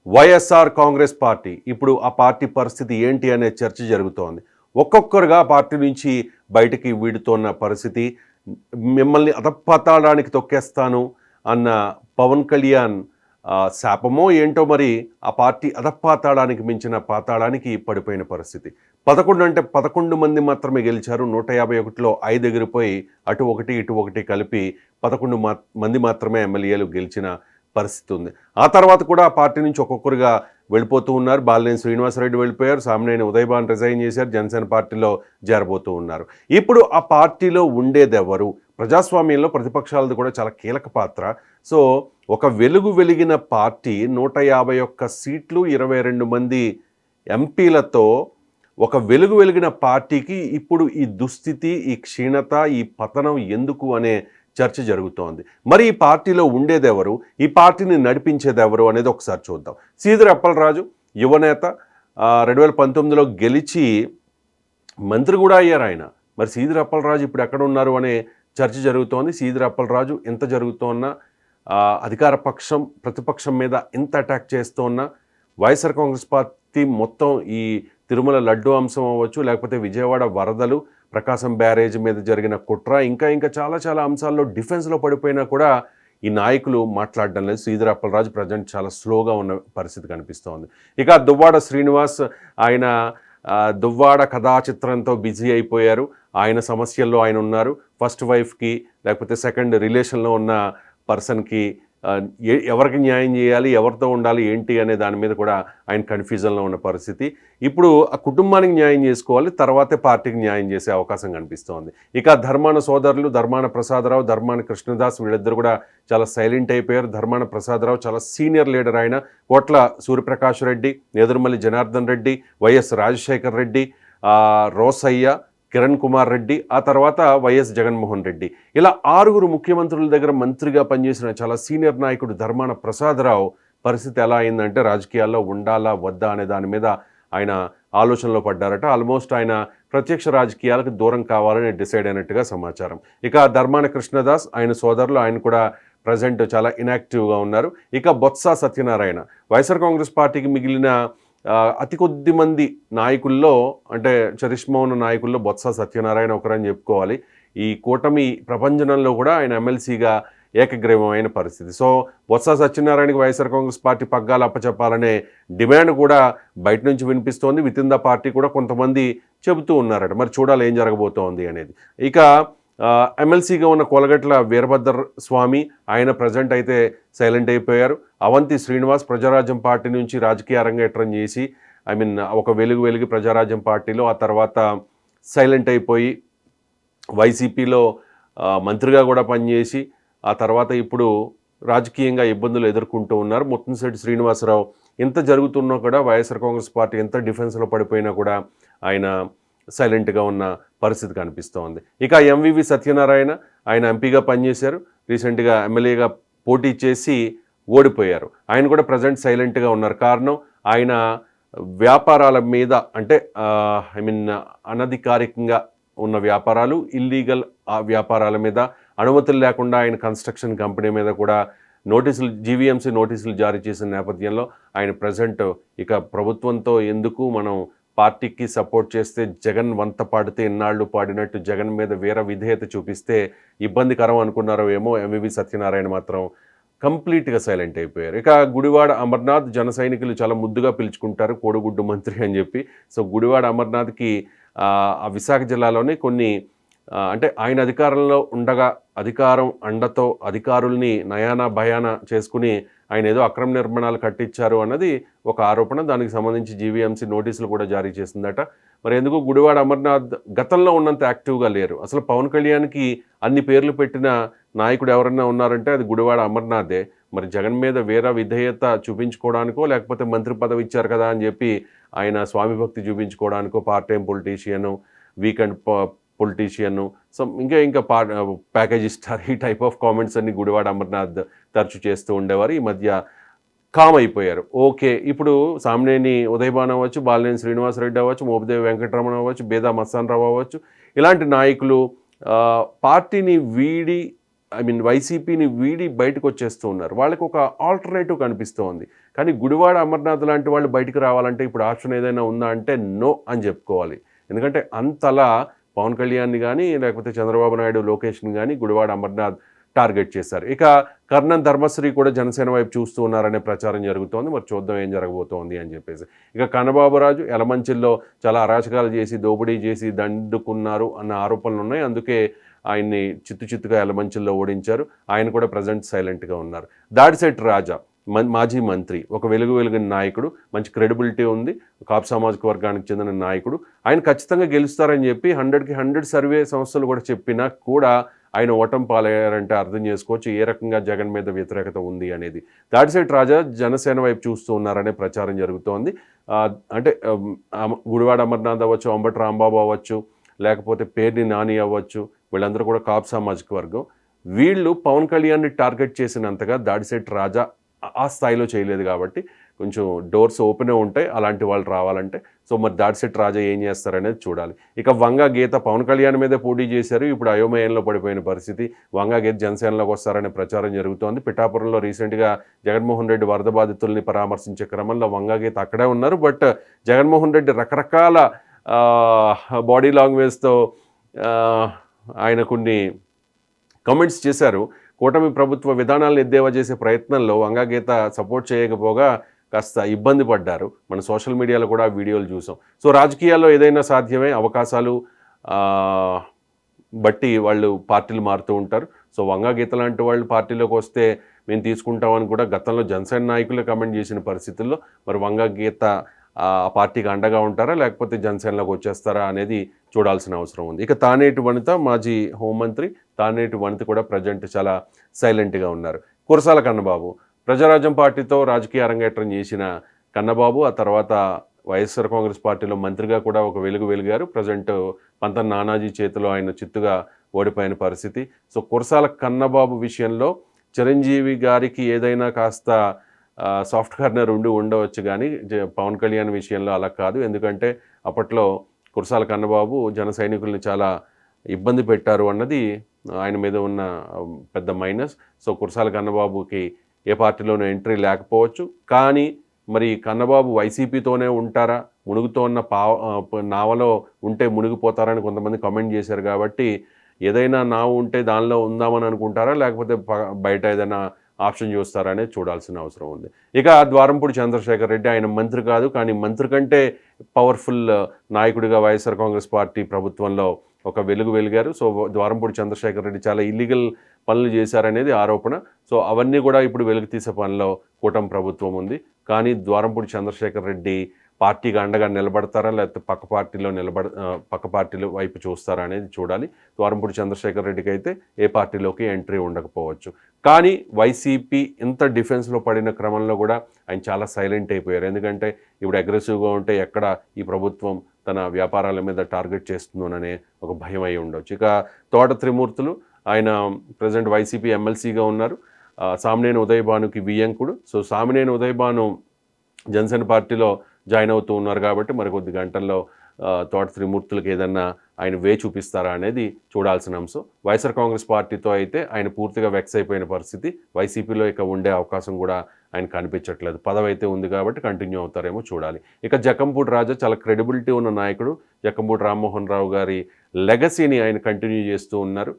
YSR Congress party ఇప్పుడు ఆ party పరిస్థితి ఏంటి అనే చర్చ జరుగుతోంది. ఒక్కొక్కరుగా పార్టీ నుంచి బయటికి వీడుతోన్న పరిస్థితి, మిమ్మల్ని అధపాతాళానికి తొక్కేస్తాను అన్న పవన్ కళ్యాణ్ శాపమో ఏంటో మరి ఆ పార్టీ అధపాతాళానికి మించిన పాతాళానికి పడిపోయిన పరిస్థితి. 11 అంటే 11 మంది మాత్రమే గెలిచారు. 151లో 5 ఎగిరిపోయి అటు ఒకటి ఇటు ఒకటి కలిపి 11 మంది మాత్రమే ఎమ్మెల్యేలు గెలిచిన పరిస్థితి ఉంది. ఆ తర్వాత కూడా ఆ పార్టీ నుంచి ఒక్కొక్కరుగా వెళ్ళిపోతూ ఉన్నారు. బాలినేని శ్రీనివాసరెడ్డి వెళ్ళిపోయారు. సామినేని ఉదయభాన్ రిజైన్ చేశారు. జనసేన పార్టీలో చేరబోతూ ఉన్నారు. ఇప్పుడు ఆ పార్టీలో ఉండేదెవరు? ప్రజాస్వామ్యంలో ప్రతిపక్షాలది కూడా చాలా కీలక పాత్ర. సో ఒక వెలుగు వెలిగిన పార్టీ 151 సీట్లు 22 మంది ఎంపీలతో ఒక వెలుగు వెలిగిన పార్టీకి ఇప్పుడు ఈ దుస్థితి, ఈ క్షీణత, ఈ పతనం ఎందుకు అనే చర్చ జరుగుతోంది. మరి ఈ పార్టీలో ఉండేదెవరు, ఈ పార్టీని నడిపించేదెవరు అనేది ఒకసారి చూద్దాం. సీదిరి అప్పలరాజు యువనేత, 2019లో గెలిచి మంత్రి కూడా అయ్యారు ఆయన. మరి సీదిరి అప్పలరాజు ఇప్పుడు ఎక్కడ ఉన్నారు అనే చర్చ జరుగుతోంది. సీదిరి అప్పలరాజు ఎంత జరుగుతోన్నా, అధికార పక్షం ప్రతిపక్షం మీద ఎంత అటాక్ చేస్తోన్నా, వైఎస్ఆర్ కాంగ్రెస్ పార్టీ మొత్తం ఈ తిరుమల లడ్డు అంశం అవ్వచ్చు, లేకపోతే విజయవాడ వరదలు, ప్రకాశం బ్యారేజ్ మీద జరిగిన కుట్ర, ఇంకా చాలా చాలా అంశాల్లో డిఫెన్స్లో పడిపోయినా కూడా ఈ నాయకులు మాట్లాడడం లేదు. శ్రీధర్ అప్పలరాజు ప్రజెంట్ చాలా స్లోగా ఉన్న పరిస్థితి కనిపిస్తోంది. ఇక దువ్వాడ శ్రీనివాస్, ఆయన దువ్వాడ కథా చిత్రంతో బిజీ అయిపోయారు. ఆయన సమస్యల్లో ఆయన ఉన్నారు. ఫస్ట్ వైఫ్కి లేకపోతే సెకండ్ రిలేషన్లో ఉన్న పర్సన్కి ఎవరికి న్యాయం చేయాలి, ఎవరితో ఉండాలి ఏంటి అనే దాని మీద కూడా ఆయన కన్ఫ్యూజన్లో ఉన్న పరిస్థితి. ఇప్పుడు ఆ కుటుంబానికి న్యాయం చేసుకోవాలి, తర్వాతే పార్టీకి న్యాయం చేసే అవకాశం కనిపిస్తోంది. ఇక ధర్మాన సోదరులు ధర్మాన ప్రసాదరావు, ధర్మాన కృష్ణదాస్ వీళ్ళిద్దరు కూడా చాలా సైలెంట్ అయిపోయారు. ధర్మాన ప్రసాదరావు చాలా సీనియర్ లీడర్. ఆయన కోట్ల సూర్యప్రకాష్ రెడ్డి, నేదురుమల్లి జనార్దన్ రెడ్డి, వైఎస్ రాజశేఖర్ రెడ్డి, రోసయ్య, కిరణ్ కుమార్ రెడ్డి, ఆ తర్వాత వైఎస్ జగన్మోహన్ రెడ్డి, ఇలా 6 ముఖ్యమంత్రుల దగ్గర మంత్రిగా పనిచేసిన చాలా సీనియర్ నాయకుడు ధర్మాన ప్రసాదరావు పరిస్థితి ఎలా అయిందంటే రాజకీయాల్లో ఉండాలా వద్దా అనే దాని మీద ఆయన ఆలోచనలో పడ్డారట. ఆల్మోస్ట్ ఆయన ప్రత్యక్ష రాజకీయాలకు దూరం కావాలని డిసైడ్ అయినట్టుగా సమాచారం. ఇక ధర్మాన కృష్ణదాస్, ఆయన సోదరులు, ఆయన కూడా ప్రజెంట్ చాలా ఇన్యాక్టివ్గా ఉన్నారు. ఇక బొత్స సత్యనారాయణ, వైఎస్ఆర్ కాంగ్రెస్ పార్టీకి మిగిలిన అతి కొద్ది మంది నాయకుల్లో, అంటే చరిష్మా ఉన్న నాయకుల్లో బొత్స సత్యనారాయణ ఒకరని చెప్పుకోవాలి. ఈ కూటమి ప్రపంచంలో కూడా ఆయన ఎమ్మెల్సీగా ఏకగ్రీవమైన పరిస్థితి. సో బొత్స సత్యనారాయణకి వైఎస్ఆర్ కాంగ్రెస్ పార్టీ పగ్గాలు అప్పచెప్పాలనే డిమాండ్ కూడా బయట నుంచి వినిపిస్తోంది. విత్ ఇన్ ద పార్టీ కూడా కొంతమంది చెబుతూ ఉన్నారట. మరి చూడాలి ఏం జరగబోతోంది అనేది. ఇక ఎమ్మెల్సీగా ఉన్న కొలగట్ల వీరభద్ర స్వామి, ఆయన ప్రజెంట్ అయితే సైలెంట్ అయిపోయారు. అవంతి శ్రీనివాస్ ప్రజారాజ్యం పార్టీ నుంచి రాజకీయ అరంగేట్రం చేసి, ఒక వెలిగి ప్రజారాజ్యం పార్టీలో, ఆ తర్వాత సైలెంట్ అయిపోయి వైసీపీలో మంత్రిగా కూడా పనిచేసి, ఆ తర్వాత ఇప్పుడు రాజకీయంగా ఇబ్బందులు ఎదుర్కొంటూ ఉన్నారు. ముత్తంశెట్టి శ్రీనివాసరావు, ఎంత జరుగుతున్నా కూడా వైఎస్ఆర్ కాంగ్రెస్ పార్టీ ఎంత డిఫెన్స్లో పడిపోయినా కూడా ఆయన సైలెంట్గా ఉన్న పరిస్థితి కనిపిస్తోంది. ఇక ఎంవివి సత్యనారాయణ, ఆయన ఎంపీగా పనిచేశారు. రీసెంట్గా ఎమ్మెల్యేగా పోటీ చేసి ఓడిపోయారు. ఆయన కూడా ప్రజెంట్ సైలెంట్గా ఉన్నారు. కారణం, ఆయన వ్యాపారాల మీద, అంటే అనధికారికంగా ఉన్న వ్యాపారాలు, ఇల్లీగల్ వ్యాపారాల మీద, అనుమతులు లేకుండా ఆయన కన్స్ట్రక్షన్ కంపెనీ మీద కూడా నోటీసులు, జీవీఎంసీ నోటీసులు జారీ చేసిన నేపథ్యంలో ఆయన ప్రజెంట్ ఇక ప్రభుత్వంతో ఎందుకు, మనం పార్టీకి సపోర్ట్ చేస్తే జగన్ వంత పాడితే ఇన్నాళ్ళు పాడినట్టు జగన్ మీద వీర విధేయత చూపిస్తే ఇబ్బందికరం అనుకున్నారో ఏమో, ఎంవివి సత్యనారాయణ మాత్రం కంప్లీట్గా సైలెంట్ అయిపోయారు. ఇక గుడివాడ అమర్నాథ్, జన సైనికులు చాలా ముద్దుగా పిలుచుకుంటారు కోడిగుడ్డు మంత్రి అని చెప్పి. సో గుడివాడ అమర్నాథ్కి ఆ విశాఖ జిల్లాలోనే కొన్ని, అంటే ఆయన అధికారంలో ఉండగా అధికారం అండతో అధికారుల్ని నయానా భయానా చేసుకుని ఆయన ఏదో అక్రమ నిర్మాణాలు కట్టించారు అన్నది ఒక ఆరోపణ. దానికి సంబంధించి జీవీఎంసీ నోటీసులు కూడా జారీ చేసిందట. మరి ఎందుకు గుడివాడ అమర్నాథ్ గతంలో ఉన్నంత యాక్టివ్గా లేరు. అసలు పవన్ కళ్యాణ్కి అన్ని పేర్లు పెట్టిన నాయకుడు ఎవరన్నా ఉన్నారంటే అది గుడివాడ అమర్నాథే. మరి జగన్ మీద వేరే విధేయత చూపించుకోవడానికో, లేకపోతే మంత్రి పదవి ఇచ్చారు కదా అని చెప్పి ఆయన స్వామి భక్తి చూపించుకోవడానికో, part time politician, weekend politician, ఇంకా ప్యాకేజీ స్టార్, ఈ టైప్ ఆఫ్ కామెంట్స్ అన్ని గుడివాడ అమర్నాథ్ తరచు చేస్తూ ఉండేవారు. ఈ మధ్య కామ్ అయిపోయారు. ఓకే, ఇప్పుడు సామినేని ఉదయభాన్ అవ్వచ్చు, బాలినేని శ్రీనివాసరెడ్డి అవ్వచ్చు, మోపిదేవి వెంకటరమణ అవ్వచ్చు, బేదా మస్తాన్ రావు అవ్వచ్చు, ఇలాంటి నాయకులు పార్టీని వీడి వైసీపీని వీడి బయటకు వచ్చేస్తూ ఉన్నారు. వాళ్ళకి ఒక ఆల్టర్నేటివ్ కనిపిస్తోంది. కానీ గుడివాడ అమర్నాథ్ లాంటి వాళ్ళు బయటకు రావాలంటే ఇప్పుడు ఆప్షన్ ఏదైనా ఉందా అంటే నో అని చెప్పుకోవాలి. ఎందుకంటే అంతలా పవన్ కళ్యాణ్ని కానీ లేకపోతే చంద్రబాబు నాయుడు లోకేష్ని కానీ గుడివాడ అమర్నాథ్ టార్గెట్ చేశారు. ఇక కర్ణన్ ధర్మశ్రీ కూడా జనసేన వైపు చూస్తూ ఉన్నారనే ప్రచారం జరుగుతోంది. మరి చూద్దాం ఏం జరగబోతోంది అని చెప్పేసి. ఇక కన్నబాబురాజు యలమంచిల్లో చాలా అరాచకాలు చేసి దోపిడీ చేసి దండుకున్నారు అన్న ఆరోపణలు ఉన్నాయి. అందుకే ఆయన్ని చిత్తుగా యలమంచిల్లో ఓడించారు. ఆయన కూడా ప్రజెంట్ సైలెంట్గా ఉన్నారు. దాడిశెట్టి రాజా మాజీ మంత్రి, ఒక వెలుగుని నాయకుడు, మంచి క్రెడిబిలిటీ ఉంది, కాపు సామాజిక వర్గానికి చెందిన నాయకుడు. ఆయన ఖచ్చితంగా గెలుస్తారని చెప్పి 100కి 100 సర్వే సంస్థలు కూడా చెప్పినా కూడా ఆయన ఓటమి పాలయ్యారంటే అర్థం చేసుకోవచ్చు ఏ రకంగా జగన్ మీద వ్యతిరేకత ఉంది అనేది. దాడిశెట్టి రాజా జనసేన వైపు చూస్తూ ఉన్నారనే ప్రచారం జరుగుతోంది. అంటే గుడివాడ అమర్నాథ్ అవ్వచ్చు, అంబటి రాంబాబు అవ్వచ్చు, లేకపోతే పేర్ని నాని అవ్వచ్చు, వీళ్ళందరూ కూడా కాపు సామాజిక వర్గం. వీళ్ళు పవన్ కళ్యాణ్ని టార్గెట్ చేసినంతగా దాడిశెట్టి రాజా ఆ స్థాయిలో చేయలేదు కాబట్టి కొంచెం డోర్స్ ఓపెనే ఉంటాయి అలాంటి వాళ్ళు రావాలంటే. సో మరి దాడిశెట్టి రాజా ఏం చేస్తారనేది చూడాలి. ఇక వంగా గీత పవన్ కళ్యాణ్ మీదే పోటీ చేశారు. ఇప్పుడు అయోమయంలో పడిపోయిన పరిస్థితి. వంగా గీత జనసేనలోకి వస్తారనే ప్రచారం జరుగుతోంది. పిఠాపురంలో రీసెంట్గా జగన్మోహన్ రెడ్డి వరద బాధితుల్ని పరామర్శించే క్రమంలో వంగా గీత అక్కడే ఉన్నారు. బట్ జగన్మోహన్ రెడ్డి రకరకాల బాడీ లాంగ్వేజ్తో ఆయన కొన్ని కమెంట్స్ చేశారు. కూటమి ప్రభుత్వ విధానాలను ఎద్దేవా చేసే ప్రయత్నంలో వంగా గీత సపోర్ట్ చేయకపోగా కాస్త ఇబ్బంది పడ్డారు. మన సోషల్ మీడియాలో కూడా వీడియోలు చూసాం. సో రాజకీయాల్లో ఏదైనా సాధ్యమే, అవకాశాలు బట్టి వాళ్ళు పార్టీలు మారుతూ ఉంటారు. సో వంగా గీత లాంటి వాళ్ళు పార్టీలోకి వస్తే మేము తీసుకుంటామని కూడా గతంలో జనసేన నాయకులే కమెంట్ చేసిన పరిస్థితుల్లో మరి వంగా గీత ఆ పార్టీకి అండగా ఉంటారా లేకపోతే జనసేనలోకి వచ్చేస్తారా అనేది చూడాల్సిన అవసరం ఉంది. ఇక తానేటి వనిత మాజీ హోంమంత్రి, తానేటి వనిత కూడా ప్రజెంట్ చాలా సైలెంట్గా ఉన్నారు. కురసాల కన్నబాబు ప్రజారాజ్యం పార్టీతో రాజకీయ అరంగేట్రం చేసిన కన్నబాబు ఆ తర్వాత వైఎస్ఆర్ కాంగ్రెస్ పార్టీలో మంత్రిగా కూడా ఒక వెలుగారు. ప్రజెంట్ పంతం నానాజీ చేతిలో ఆయన చిత్తుగా ఓడిపోయిన పరిస్థితి. సో కురసాల కన్నబాబు విషయంలో చిరంజీవి గారికి ఏదైనా కాస్త సాఫ్ట్ కార్నర్ ఉండవచ్చు కానీ పవన్ కళ్యాణ్ విషయంలో అలా కాదు. ఎందుకంటే అప్పట్లో కురసాల కన్నబాబు జన సైనికుల్ని చాలా ఇబ్బంది పెట్టారు అన్నది ఆయన మీద ఉన్న పెద్ద మైనస్. సో కురసాల కన్నబాబుకి ఏ పార్టీలోనూ ఎంట్రీ లేకపోవచ్చు. కానీ మరి కన్నబాబు వైసీపీతోనే ఉంటారా, మునుగుతోన్న నావలో ఉంటే మునిగిపోతారని కొంతమంది కామెంట్ చేశారు. కాబట్టి ఏదైనా నావు ఉంటే దానిలో ఉందామని అనుకుంటారా లేకపోతే బయట ఏదైనా ఆప్షన్ చూస్తారా అనేది చూడాల్సిన అవసరం ఉంది. ఇక ద్వారంపూడి చంద్రశేఖర్ రెడ్డి ఆయన మంత్రి కాదు, కానీ మంత్రి కంటే పవర్ఫుల్ నాయకుడిగా వైఎస్ఆర్ కాంగ్రెస్ పార్టీ ప్రభుత్వంలో ఒక వెలిగారు. సో ద్వారంపూడి చంద్రశేఖర్ రెడ్డి చాలా ఇల్లీగల్ పనులు చేశారనేది ఆరోపణ. సో అవన్నీ కూడా ఇప్పుడు వెలుగు తీసే పనిలో కూటమి ప్రభుత్వం ఉంది. కానీ ద్వారంపూడి చంద్రశేఖర్ రెడ్డి పార్టీకి అండగా నిలబడతారా లేకపోతే పక్క పార్టీల వైపు చూస్తారా అనేది చూడాలి. ద్వారంపూడి చంద్రశేఖర్ రెడ్డికి అయితే ఏ పార్టీలోకి ఎంట్రీ ఉండకపోవచ్చు. కానీ వైసీపీ ఇంత డిఫెన్స్లో పడిన క్రమంలో కూడా ఆయన చాలా సైలెంట్ అయిపోయారు. ఎందుకంటే ఇప్పుడు అగ్రెసివ్గా ఉంటే ఎక్కడ ఈ ప్రభుత్వం తన వ్యాపారాల మీద టార్గెట్ చేస్తుందోననే ఒక భయం అయి ఉండొచ్చు. ఇక తోట త్రిమూర్తులు ఆయన ప్రజెంట్ వైసీపీ ఎమ్మెల్సీగా ఉన్నారు. సామినేని ఉదయభానుకి వియ్యంకుడు. సో సామినేని ఉదయభాను జనసేన పార్టీలో జాయిన్ అవుతూ ఉన్నారు కాబట్టి మరి కొద్ది గంటల్లో తోట త్రిమూర్తులకు ఏదన్నా ఆయన చూపిస్తారా అనేది చూడాల్సిన అంశం. వైఎస్ఆర్ కాంగ్రెస్ పార్టీతో అయితే ఆయన పూర్తిగా వెక్స్ అయిపోయిన పరిస్థితి. వైసీపీలో ఇక ఉండే అవకాశం కూడా ఆయన కనిపించట్లేదు. పదవి అయితే ఉంది కాబట్టి కంటిన్యూ అవుతారేమో చూడాలి. ఇక జక్కంపూడి రాజా చాలా క్రెడిబిలిటీ ఉన్న నాయకుడు. జక్కంపూడి రామ్మోహన్ రావు గారి లెగసీని ఆయన కంటిన్యూ చేస్తూ ఉన్నారు.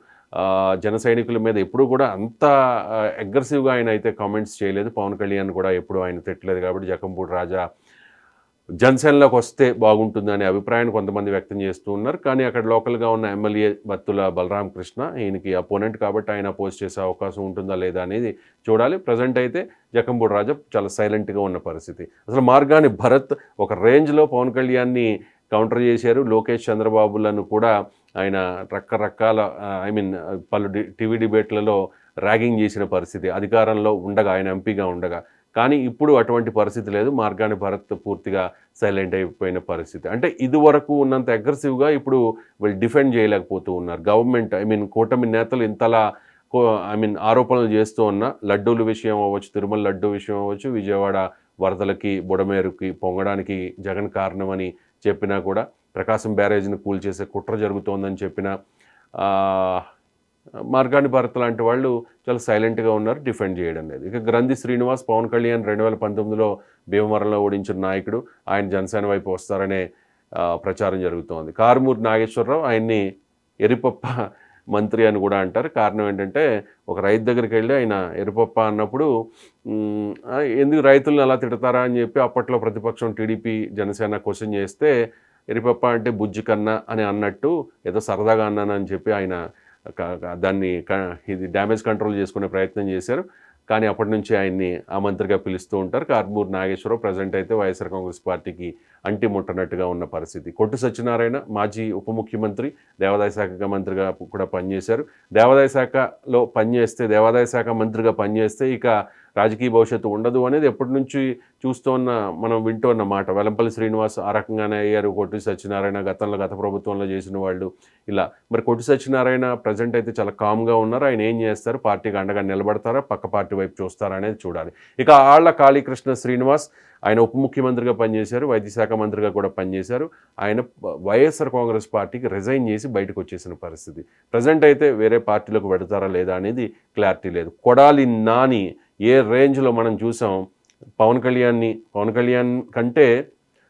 జన సైనికుల మీద ఎప్పుడు కూడా అంత అగ్రెసివ్గా ఆయన అయితే కామెంట్స్ చేయలేదు. పవన్ కళ్యాణ్ కూడా ఎప్పుడు ఆయన తిట్టలేదు. కాబట్టి జక్కంపూడి రాజా జనసేనలోకి వస్తే బాగుంటుందనే అభిప్రాయాన్ని కొంతమంది వ్యక్తం చేస్తూ ఉన్నారు. కానీ అక్కడ లోకల్గా ఉన్న ఎమ్మెల్యే బత్తుల బలరామకృష్ణ ఈయనకి అపోనెంట్ కాబట్టి ఆయన అపోజ్ చేసే అవకాశం ఉంటుందా లేదా అనేది చూడాలి. ప్రజెంట్ అయితే జక్కంపూడి రాజా చాలా సైలెంట్గా ఉన్న పరిస్థితి. అసలు మార్గాని భరత్ ఒక రేంజ్లో పవన్ కళ్యాణ్ని కౌంటర్ చేశారు. లోకేష్ చంద్రబాబులను కూడా ఆయన రకరకాల పలు టీవీ డిబేట్లలో ర్యాగింగ్ చేసిన పరిస్థితి అధికారంలో ఉండగా, ఆయన ఎంపీగా ఉండగా. కానీ ఇప్పుడు అటువంటి పరిస్థితి లేదు. మార్గాని భరత్ పూర్తిగా సైలెంట్ అయిపోయిన పరిస్థితి. అంటే ఇదివరకు ఉన్నంత అగ్రెసివ్గా ఇప్పుడు వీళ్ళు డిఫెండ్ చేయలేకపోతూ ఉన్నారు. గవర్నమెంట్ కూటమి నేతలు ఇంతలా ఆరోపణలు చేస్తూ ఉన్న లడ్డూల విషయం అవ్వచ్చు, తిరుమల లడ్డూ విషయం అవ్వచ్చు, విజయవాడ వరదలకి బుడమేరుకి పొంగడానికి జగన్ కారణమని చెప్పినా కూడా, ప్రకాశం బ్యారేజ్ని కూల్చేసే కుట్ర జరుగుతోందని చెప్పినా, మార్గాని భరత్ లాంటి వాళ్ళు చాలా సైలెంట్గా ఉన్నారు, డిఫెండ్ చేయడం లేదు. ఇక గ్రంథి శ్రీనివాస్ పవన్ కళ్యాణ్ 2019లో భీమవరంలో ఓడించిన నాయకుడు, ఆయన జనసేన వైపు వస్తారనే ప్రచారం జరుగుతోంది. కారుమూరి నాగేశ్వరరావు ఆయన్ని ఎరిపప్ప మంత్రి అని కూడా అంటారు. కారణం ఏంటంటే ఒక రైతు దగ్గరికి వెళ్ళి ఆయన ఎరిపప్ప అన్నప్పుడు ఎందుకు రైతులను అలా తిడతారా అని చెప్పి అప్పట్లో ప్రతిపక్షం టీడీపీ జనసేన క్వశ్చన్ చేస్తే ఎరిపప్ప అంటే బుజ్జి కన్నా అని అన్నట్టు ఏదో సరదాగా అన్నానని చెప్పి ఆయన దాన్ని ఇది డ్యామేజ్ కంట్రోల్ చేసుకునే ప్రయత్నం చేశారు. కానీ అప్పటి నుంచి ఆయన్ని ఆ మంత్రిగా పిలుస్తూ ఉంటారు. కారుమూరి నాగేశ్వరరావు ప్రజెంట్ అయితే వైఎస్ఆర్ కాంగ్రెస్ పార్టీకి అంటి ముట్టనట్టుగా ఉన్న పరిస్థితి. కొట్టు సత్యనారాయణ మాజీ ఉప ముఖ్యమంత్రి, దేవాదాయ శాఖ మంత్రిగా కూడా పనిచేశారు. దేవాదాయ శాఖలో పనిచేస్తే, దేవాదాయ శాఖ మంత్రిగా పనిచేస్తే ఇక రాజకీయ భవిష్యత్తు ఉండదు అనేది ఎప్పటి నుంచి మనం వింటూ ఉన్న మాట. వెల్లంపల్లి శ్రీనివాస్ ఆ రకంగానే అయ్యారు. కొట్టు సత్యనారాయణ గత ప్రభుత్వంలో చేసిన వాళ్ళు ఇలా. మరి కొట్టు సత్యనారాయణ ప్రజెంట్ అయితే చాలా కామ్గా ఉన్నారు. ఆయన ఏం చేస్తారు, పార్టీకి అండగా నిలబడతారా, పక్క పార్టీ వైపు చూస్తారా అనేది చూడాలి. ఇక ఆళ్ల కాళీకృష్ణ శ్రీనివాస్ ఆయన ఉప ముఖ్యమంత్రిగా పనిచేశారు, వైద్య శాఖ మంత్రిగా కూడా పనిచేశారు. ఆయన వైఎస్ఆర్ కాంగ్రెస్ పార్టీకి రిజైన్ చేసి బయటకు వచ్చేసిన పరిస్థితి. ప్రజెంట్ అయితే వేరే పార్టీలకు పెడతారా లేదా అనేది క్లారిటీ లేదు. కొడాలి నాని ఏ రేంజ్లో మనం చూసాం, పవన్ కళ్యాణ్ కంటే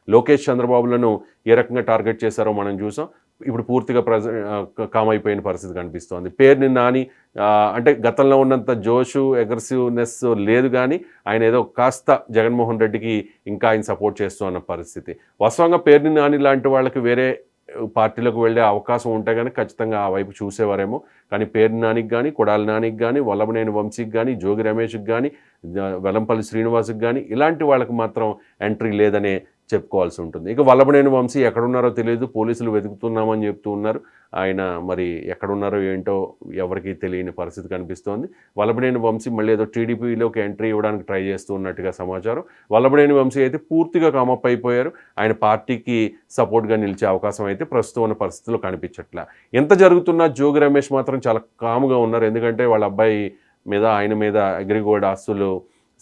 లోకేష్ చంద్రబాబులను ఏ రకంగా టార్గెట్ చేశారో మనం చూసాం. ఇప్పుడు పూర్తిగా కామ్ అయిపోయిన పరిస్థితి కనిపిస్తోంది. పేరుని నాని అంటే గతంలో ఉన్నంత జోషు అగ్రెసివ్నెస్ లేదు, కానీ ఆయన ఏదో కాస్త జగన్మోహన్ రెడ్డికి ఇంకా ఆయన సపోర్ట్ చేస్తూ ఉన్న పరిస్థితి. వాస్తవంగా పేరుని నాని లాంటి వాళ్ళకి వేరే పార్టీలకు వెళ్ళే అవకాశం ఉంటే కానీ ఖచ్చితంగా ఆ వైపు చూసేవారేమో. కానీ పేరుని నానికి కానీ, కొడాలి నానికి కానీ, వల్లభనేని వంశీకి కానీ, జోగి రమేష్కి కానీ, వెల్లంపల్లి శ్రీనివాస్కి కానీ ఇలాంటి వాళ్ళకి మాత్రం ఎంట్రీ లేదనే చెప్పుకోవాల్సి ఉంటుంది. ఇక వల్లభనేని వంశీ ఎక్కడున్నారో తెలియదు, పోలీసులు వెతుకుతున్నామని చెప్తూ ఉన్నారు. ఆయన మరి ఎక్కడున్నారో ఏంటో ఎవరికి తెలియని పరిస్థితి కనిపిస్తోంది. వల్లభనేని వంశీ మళ్ళీ ఏదో టీడీపీలోకి ఎంట్రీ ఇవ్వడానికి ట్రై చేస్తూ ఉన్నట్టుగా సమాచారం. వల్లభనేని వంశీ అయితే పూర్తిగా కామప్ అయిపోయారు. ఆయన పార్టీకి సపోర్ట్గా నిలిచే అవకాశం అయితే ప్రస్తుతం ఉన్న పరిస్థితుల్లో కనిపించట్లా. ఎంత జరుగుతున్నా జోగి రమేష్ మాత్రం చాలా కామ్గా ఉన్నారు. ఎందుకంటే వాళ్ళ అబ్బాయి మీద, ఆయన మీద అగ్రిగోల్డ్ ఆస్తులు,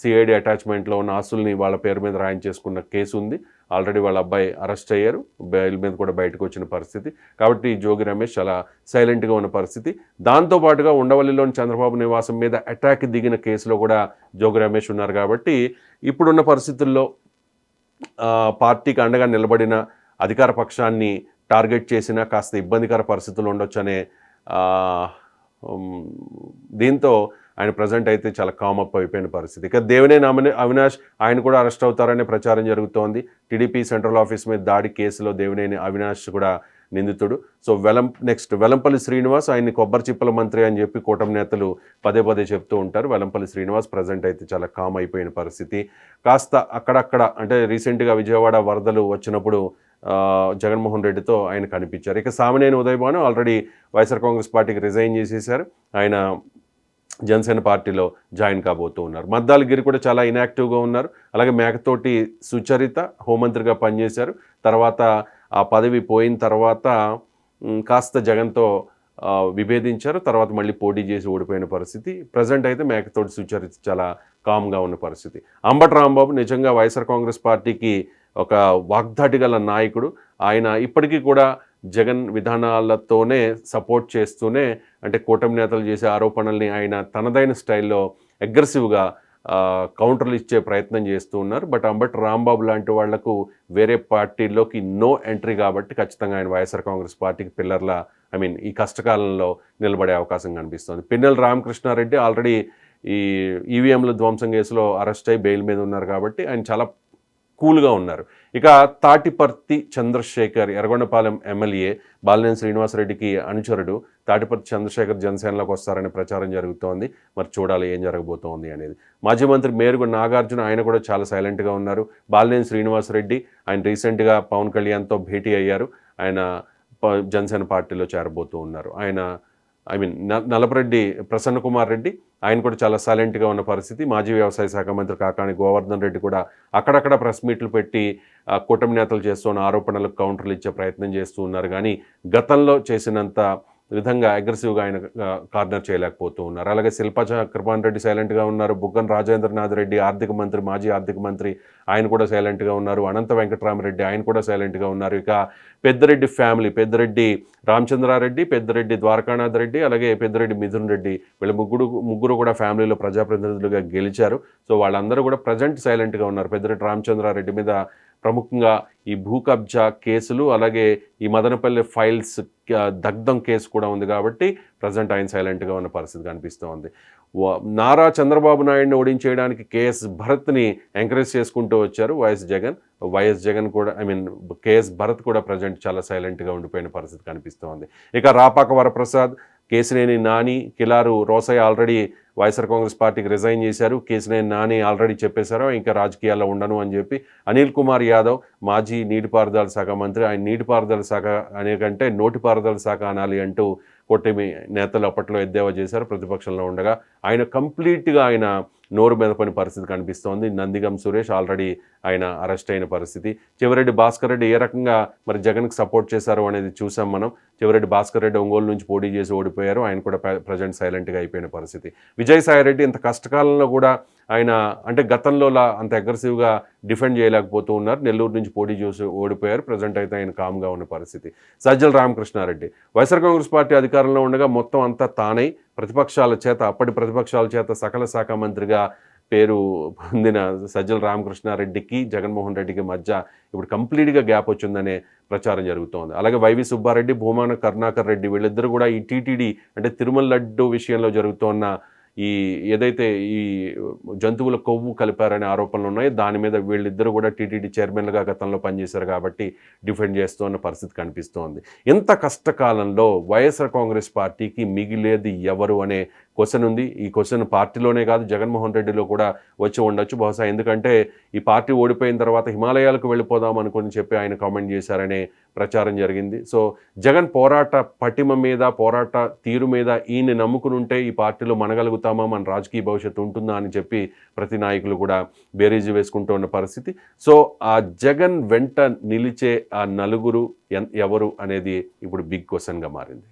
సిఐడి అటాచ్మెంట్లో ఉన్న ఆస్తుల్ని వాళ్ళ పేరు మీద రాయించేసుకున్న కేసు ఉంది. ఆల్రెడీ వాళ్ళ అబ్బాయి అరెస్ట్ అయ్యారు, బెయిల్ మీద కూడా బయటకు వచ్చిన పరిస్థితి. కాబట్టి జోగి రమేష్ చాలా సైలెంట్గా ఉన్న పరిస్థితి. దాంతోపాటుగా ఉండవల్లిలోని చంద్రబాబు నివాసం మీద అటాక్ దిగిన కేసులో కూడా జోగి రమేష్ ఉన్నారు. కాబట్టి ఇప్పుడున్న పరిస్థితుల్లో పార్టీకి అండగా నిలబడిన అధికార పక్షాన్ని టార్గెట్ చేసిన కాస్త ఇబ్బందికర పరిస్థితులు ఉండొచ్చనే దీంతో ఆయన ప్రజెంట్ అయితే చాలా కామప్ అయిపోయిన పరిస్థితి. ఇక దేవినేని అవినాష్ ఆయన కూడా అరెస్ట్ అవుతారనే ప్రచారం జరుగుతోంది. టీడీపీ సెంట్రల్ ఆఫీస్ మీద దాడి కేసులో దేవినేని అవినాష్ కూడా నిందితుడు. సో వెల్లంపల్లి శ్రీనివాస్ ఆయన్ని కొబ్బరి చిప్పల మంత్రి అని చెప్పి కూటమి నేతలు పదే చెప్తూ ఉంటారు. వెల్లంపల్లి శ్రీనివాస్ ప్రజెంట్ అయితే చాలా కామ్ అయిపోయిన పరిస్థితి. కాస్త అక్కడక్కడ అంటే రీసెంట్గా విజయవాడ వరదలు వచ్చినప్పుడు జగన్మోహన్ రెడ్డితో ఆయన కనిపించారు. ఇక సామినేని ఉదయభాను ఆల్రెడీ వైఎస్ఆర్ కాంగ్రెస్ పార్టీకి రిజైన్ చేసేశారు. ఆయన జనసేన పార్టీలో జాయిన్ కాబోతూ ఉన్నారు. మద్దాలగిరి కూడా చాలా ఇన్యాక్టివ్గా ఉన్నారు. అలాగే మేకతోటి సుచరిత హోంమంత్రిగా పనిచేశారు. తర్వాత ఆ పదవి పోయిన తర్వాత కాస్త జగన్తో విభేదించారు. తర్వాత మళ్ళీ పోటీ చేసి ఓడిపోయిన పరిస్థితి. ప్రజెంట్ అయితే మేకతోటి సుచరిత చాలా కామ్గా ఉన్న పరిస్థితి. అంబటి రాంబాబు నిజంగా వైఎస్ఆర్ కాంగ్రెస్ పార్టీకి ఒక వాగ్దాటి గల నాయకుడు. ఆయన ఇప్పటికీ కూడా జగన్ విధానాలతోనే సపోర్ట్ చేస్తూనే, అంటే కూటమి నేతలు చేసే ఆరోపణల్ని ఆయన తనదైన స్టైల్లో అగ్రెసివ్గా కౌంటర్లు ఇచ్చే ప్రయత్నం చేస్తూ ఉన్నారు. బట్ అంబటి రాంబాబు లాంటి వాళ్లకు వేరే పార్టీల్లోకి నో ఎంట్రీ కాబట్టి ఖచ్చితంగా ఆయన వైఎస్ఆర్ కాంగ్రెస్ పార్టీకి పిల్లర్లా ఈ కష్టకాలంలో నిలబడే అవకాశం కనిపిస్తుంది. పిన్నెల రామకృష్ణారెడ్డి ఆల్రెడీ ఈ ఈవీఎంల ధ్వంసం కేసులో అరెస్ట్ అయ్యి బెయిల్ మీద ఉన్నారు కాబట్టి ఆయన చాలా కూల్గా ఉన్నారు. ఇక తాటిపర్తి చంద్రశేఖర్ ఎర్రగొండపాలెం ఎమ్మెల్యే బాలినేని శ్రీనివాసరెడ్డికి అనుచరుడు తాటిపర్తి చంద్రశేఖర్ జనసేనలోకి వస్తారనే ప్రచారం జరుగుతోంది. మరి చూడాలి ఏం జరగబోతోంది అనేది. మాజీ మంత్రి మేరుగు నాగార్జున ఆయన కూడా చాలా సైలెంట్గా ఉన్నారు. బాలినేని శ్రీనివాసరెడ్డి ఆయన రీసెంట్గా పవన్ కళ్యాణ్తో భేటీ అయ్యారు. ఆయన జనసేన పార్టీలో చేరబోతూ ఉన్నారు. ఆయన నలపరెడ్డి ప్రసన్న కుమార్ రెడ్డి ఆయన కూడా చాలా సైలెంట్గా ఉన్న పరిస్థితి. మాజీ వ్యవసాయ శాఖ మంత్రి కాకాని గోవర్ధన్ రెడ్డి కూడా అక్కడక్కడ ప్రెస్ మీట్లు పెట్టి కూటమి నేతలు చేస్తున్న ఆరోపణలకు కౌంటర్లు ఇచ్చే ప్రయత్నం చేస్తూ ఉన్నారు. కానీ గతంలో చేసినంత విధంగా అగ్రెసివ్గా ఆయన కార్నర్ చేయలేకపోతూ ఉన్నారు. అలాగే శిల్పా చక్రపాణి రెడ్డి సైలెంట్గా ఉన్నారు. బుగ్గన రాజేంద్రనాథ్ రెడ్డి ఆర్థిక మంత్రి, మాజీ ఆర్థిక మంత్రి, ఆయన కూడా సైలెంట్గా ఉన్నారు. అనంత వెంకటరామరెడ్డి ఆయన కూడా సైలెంట్గా ఉన్నారు. ఇక పెద్దిరెడ్డి ఫ్యామిలీ, పెద్దిరెడ్డి రామచంద్రారెడ్డి, పెద్దిరెడ్డి ద్వారకానాథ్ రెడ్డి, అలాగే పెద్దిరెడ్డి మిథున్ రెడ్డి, వీళ్ళ ముగ్గురు కూడా ఫ్యామిలీలో ప్రజాప్రతినిధులుగా గెలిచారు. సో వాళ్ళందరూ కూడా ప్రజెంట్ సైలెంట్గా ఉన్నారు. పెద్దిరెడ్డి రామచంద్రారెడ్డి మీద ప్రముఖంగా ఈ భూ కబ్జా కేసులు, అలాగే ఈ మదనపల్లి ఫైల్స్ దగ్ధం కేసు కూడా ఉంది కాబట్టి ప్రజెంట్ ఆయన సైలెంట్గా ఉన్న పరిస్థితి కనిపిస్తూ ఉంది. నారా చంద్రబాబు నాయుడిని ఓడించేయడానికి కేఎస్ భరత్ని ఎంకరేజ్ చేసుకుంటూ వచ్చారు వైఎస్ జగన్ కూడా కేఎస్ భరత్ కూడా ప్రజెంట్ చాలా సైలెంట్గా ఉండిపోయిన పరిస్థితి కనిపిస్తూ ఉంది. ఇక రాపాక వరప్రసాద్, కేసినేని నాని, కిలారు రోసయ్య ఆల్రెడీ వైఎస్ఆర్ కాంగ్రెస్ పార్టీకి రిజైన్ చేశారు. కేసినేని నాని ఆల్రెడీ చెప్పేశారు ఇంకా రాజకీయాల్లో ఉండను అని చెప్పి. అనిల్ కుమార్ యాదవ్, మాజీ నీటిపారుదల శాఖ మంత్రి, ఆయన నీటిపారుదల శాఖ అనే కంటే నోటిపారుదల శాఖ అనాలి అంటూ కూటమి నేతలు అప్పట్లో ఎద్దేవా చేశారు ప్రతిపక్షంలో ఉండగా. ఆయన కంప్లీట్గా ఆయన నోరు మెదపని పరిస్థితి కనిపిస్తోంది. నందిగం సురేష్ ఆల్రెడీ ఆయన అరెస్ట్ అయిన పరిస్థితి. చెవిరెడ్డి భాస్కర్ రెడ్డి ఏ రకంగా మరి జగన్కి సపోర్ట్ చేశారు అనేది చూసాం మనం. చెవిరెడ్డి భాస్కర్ రెడ్డి ఒంగోలు నుంచి పోటీ చేసి ఓడిపోయారు. ఆయన కూడా ప్రజెంట్ సైలెంట్గా అయిపోయిన పరిస్థితి. విజయసాయిరెడ్డి ఇంత కష్టకాలంలో కూడా ఆయన అంటే గతంలోలా అంత అగ్రెసివ్గా డిఫెండ్ చేయలేకపోతూ ఉన్నారు. నెల్లూరు నుంచి పోటీ చేసి ఓడిపోయారు. ప్రజెంట్ అయితే ఆయన కామ్గా ఉన్న పరిస్థితి. సజ్జల రామకృష్ణారెడ్డి, వైఎస్ఆర్ కాంగ్రెస్ పార్టీ అధికారంలో ఉండగా మొత్తం అంతా తానై అప్పటి ప్రతిపక్షాల చేత సకల శాఖ మంత్రిగా పేరు పొందిన సజ్జల రామకృష్ణారెడ్డికి జగన్మోహన్ రెడ్డికి మధ్య ఇప్పుడు కంప్లీట్గా గ్యాప్ వచ్చిందనే ప్రచారం జరుగుతోంది. అలాగే వైవి సుబ్బారెడ్డి, భూమాన కరుణాకర్ రెడ్డి వీళ్ళిద్దరూ కూడా ఈ టీటీడీ అంటే తిరుమల లడ్డు విషయంలో జరుగుతున్న ఏదైతే ఈ జంతువుల కొవ్వు కలిపారనే ఆరోపణలు ఉన్నాయో దాని మీద వీళ్ళిద్దరూ కూడా టీటీడీ చైర్మన్లుగా గతంలో పనిచేశారు కాబట్టి డిఫెండ్ చేస్తున్న పరిస్థితి కనిపిస్తోంది. ఇంత కష్టకాలంలో వైఎస్ఆర్ కాంగ్రెస్ పార్టీకి మిగిలేది ఎవరు అనే క్వశ్చన్ ఉంది. ఈ క్వశ్చన్ పార్టీలోనే కాదు జగన్మోహన్ రెడ్డిలో కూడా వచ్చి ఉండొచ్చు బహుశా. ఎందుకంటే ఈ పార్టీ ఓడిపోయిన తర్వాత హిమాలయాలకు వెళ్ళిపోదాం అనుకుని చెప్పి ఆయన కామెంట్ చేశారనే ప్రచారం జరిగింది. సో జగన్ పోరాట పటిమ మీద, పోరాట తీరు మీద ఈయన నమ్ముకుని ఉంటే ఈ పార్టీలో మనగలుగుతామా, మన రాజకీయ భవిష్యత్తు ఉంటుందా అని చెప్పి ప్రతి నాయకులు కూడా బేరీజు వేసుకుంటూ ఉన్న పరిస్థితి. సో ఆ జగన్ వెంట నిలిచే ఆ నలుగురు ఎవరు అనేది ఇప్పుడు బిగ్ క్వశ్చన్గా మారింది.